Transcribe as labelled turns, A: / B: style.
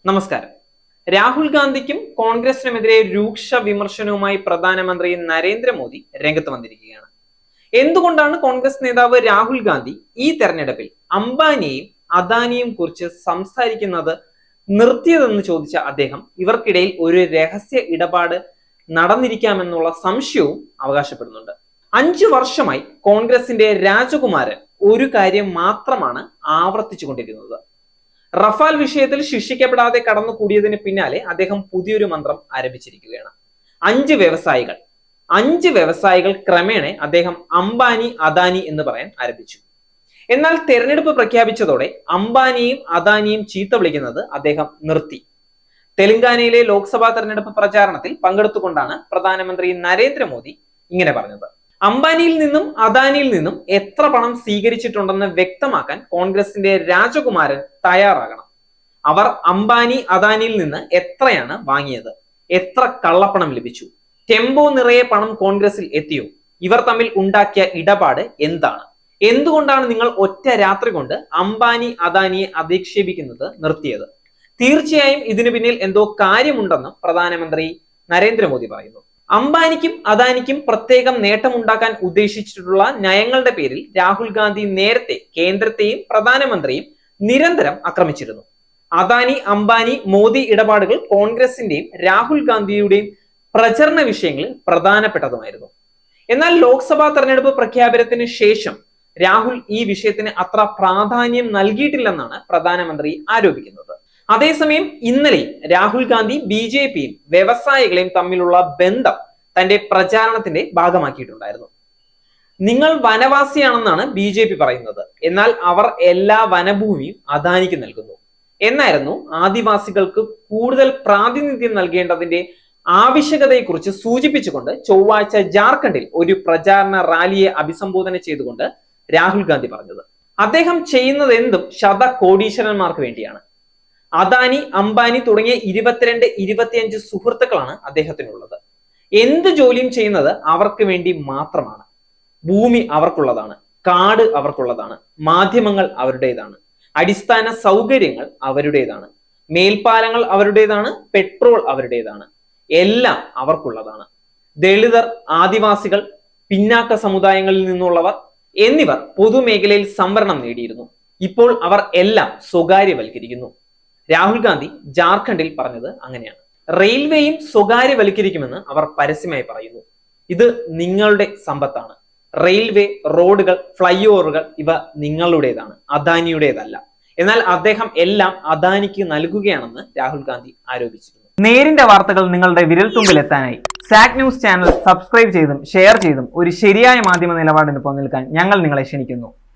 A: നമസ്കാരം. രാഹുൽ ഗാന്ധിക്കും കോൺഗ്രസിനുമെതിരെ രൂക്ഷ വിമർശനവുമായി പ്രധാനമന്ത്രി നരേന്ദ്രമോദി രംഗത്ത് വന്നിരിക്കുകയാണ്. എന്തുകൊണ്ടാണ് കോൺഗ്രസ് നേതാവ് രാഹുൽ ഗാന്ധി ഈ തെരഞ്ഞെടുപ്പിൽ അംബാനിയെയും അദാനിയും കുറിച്ച് സംസാരിക്കുന്നത് നിർത്തിയതെന്ന് ചോദിച്ച അദ്ദേഹം ഇവർക്കിടയിൽ ഒരു രഹസ്യ ഇടപാട് നടന്നിരിക്കാമെന്നുള്ള സംശയവും അവകാശപ്പെടുന്നുണ്ട്. 5 വർഷമായി കോൺഗ്രസിന്റെ രാജകുമാരൻ ഒരു കാര്യം മാത്രമാണ് ആവർത്തിച്ചുകൊണ്ടിരിക്കുന്നത്. റഫാൽ വിഷയത്തിൽ ശിക്ഷിക്കപ്പെടാതെ കടന്നുകൂടിയതിന് പിന്നാലെ അദ്ദേഹം പുതിയൊരു മന്ത്രം ആരംഭിച്ചിരിക്കുകയാണ്. 5 വ്യവസായികൾ ക്രമേണ അദ്ദേഹം അംബാനി അദാനി എന്ന് പറയാൻ ആരംഭിച്ചു. എന്നാൽ തെരഞ്ഞെടുപ്പ് പ്രഖ്യാപിച്ചതോടെ അംബാനിയും അദാനിയും ചീത്ത വിളിക്കുന്നത് അദ്ദേഹം നിർത്തി. തെലങ്കാനയിലെ ലോക്സഭാ തെരഞ്ഞെടുപ്പ് പ്രചാരണത്തിൽ പങ്കെടുത്തുകൊണ്ടാണ് പ്രധാനമന്ത്രി നരേന്ദ്രമോദി ഇങ്ങനെ പറഞ്ഞത്. അംബാനിയിൽ നിന്നും അദാനിയിൽ നിന്നും എത്ര പണം സ്വീകരിച്ചിട്ടുണ്ടെന്ന് വ്യക്തമാക്കാൻ കോൺഗ്രസിന്റെ രാജകുമാരൻ തയ്യാറാകണം. അവർ അംബാനി അദാനിയിൽ നിന്ന് എത്രയാണ് വാങ്ങിയത്? എത്ര കള്ളപ്പണം ലഭിച്ചു? ടെമ്പോ നിറയെ പണം കോൺഗ്രസിൽ എത്തിയോ? ഇവർ തമ്മിൽ ഉണ്ടാക്കിയ ഇടപാട് എന്താണ്? എന്തുകൊണ്ടാണ് നിങ്ങൾ ഒറ്റ രാത്രി കൊണ്ട് അംബാനി അദാനിയെ അധിക്ഷേപിക്കുന്നത് നിർത്തിയത്? തീർച്ചയായും ഇതിനു പിന്നിൽ എന്തോ കാര്യമുണ്ടെന്ന് പ്രധാനമന്ത്രി നരേന്ദ്രമോദി പറയുന്നു. അംബാനിക്കും അദാനിക്കും പ്രത്യേകം നേട്ടമുണ്ടാക്കാൻ ഉദ്ദേശിച്ചിട്ടുള്ള നയങ്ങളുടെ പേരിൽ രാഹുൽ ഗാന്ധി നേരത്തെ കേന്ദ്രത്തെയും പ്രധാനമന്ത്രിയും നിരന്തരം ആക്രമിച്ചിരുന്നു. അദാനി അംബാനി മോദി ഇടപാടുകൾ കോൺഗ്രസിന്റെയും രാഹുൽ ഗാന്ധിയുടെയും പ്രചരണ വിഷയങ്ങളിൽ പ്രധാനപ്പെട്ടതുമായിരുന്നു. എന്നാൽ ലോക്സഭാ തെരഞ്ഞെടുപ്പ് പ്രഖ്യാപനത്തിന് ശേഷം രാഹുൽ ഈ വിഷയത്തിന് അത്ര പ്രാധാന്യം നൽകിയിട്ടില്ലെന്നാണ് പ്രധാനമന്ത്രി ആരോപിക്കുന്നത്. അതേസമയം ഇന്നലെ രാഹുൽ ഗാന്ധി BJPയും വ്യവസായികളെയും തമ്മിലുള്ള ബന്ധം തന്റെ പ്രചാരണത്തിന്റെ ഭാഗമാക്കിയിട്ടുണ്ടായിരുന്നു. നിങ്ങൾ വനവാസിയാണെന്നാണ് BJP പറയുന്നത്, എന്നാൽ അവർ എല്ലാ വനഭൂമിയും അദാനിക്ക് നൽകുന്നു എന്നായിരുന്നു ആദിവാസികൾക്ക് കൂടുതൽ പ്രാതിനിധ്യം നൽകേണ്ടതിന്റെ ആവശ്യകതയെക്കുറിച്ച് സൂചിപ്പിച്ചുകൊണ്ട് ചൊവ്വാഴ്ച ജാർഖണ്ഡിൽ ഒരു പ്രചാരണ റാലിയെ അഭിസംബോധന ചെയ്തുകൊണ്ട് രാഹുൽ ഗാന്ധി പറഞ്ഞത്. അദ്ദേഹം ചെയ്യുന്നത് എന്തും ശതകോടീശ്വരന്മാർക്ക് വേണ്ടിയാണ്. അദാനി അംബാനി തുടങ്ങിയ 22-25 സുഹൃത്തുക്കളാണ് അദ്ദേഹത്തിനുള്ളത്. എന്ത് ജോലിയും ചെയ്യുന്നത് അവർക്ക് വേണ്ടി മാത്രമാണ്. ഭൂമി അവർക്കുള്ളതാണ്, കാട് അവർക്കുള്ളതാണ്, മാധ്യമങ്ങൾ അവരുടേതാണ്, അടിസ്ഥാന സൗകര്യങ്ങൾ അവരുടേതാണ്, മേൽപ്പാലങ്ങൾ അവരുടേതാണ്, പെട്രോൾ അവരുടേതാണ്, എല്ലാം അവർക്കുള്ളതാണ്. ദളിതർ, ആദിവാസികൾ, പിന്നാക്ക സമുദായങ്ങളിൽ നിന്നുള്ളവർ എന്നിവർ പൊതുമേഖലയിൽ സംവരണം നേടിയിരുന്നു. ഇപ്പോൾ അവർ എല്ലാം സ്വകാര്യവൽക്കരിക്കുന്നു. രാഹുൽ ഗാന്ധി ജാർഖണ്ഡിൽ പറഞ്ഞത് അങ്ങനെയാണ്. റെയിൽവേയും സ്വകാര്യവൽക്കരിക്കുമെന്ന് അവർ പരസ്യമായി പറയുന്നു. ഇത് നിങ്ങളുടെ സമ്പത്താണ്. റെയിൽവേ, റോഡുകൾ, ഫ്ലൈ ഓവറുകൾ ഇവ നിങ്ങളുടേതാണ്, അദാനിയുടേതല്ല. എന്നാൽ അദ്ദേഹം എല്ലാം അദാനിക്ക് നൽകുകയാണെന്ന് രാഹുൽ ഗാന്ധി ആരോപിച്ചിരുന്നു. നേരിന്റെ വാർത്തകൾ നിങ്ങളുടെ വിരൽത്തുമ്പിൽ എത്താനായി സാക് ന്യൂസ് ചാനൽ സബ്സ്ക്രൈബ് ചെയ്തും ഷെയർ ചെയ്തും ഒരു ശരിയായ മാധ്യമ നിലപാടിന് പോകാൻ ഞങ്ങൾ നിങ്ങളെ ക്ഷണിക്കുന്നു.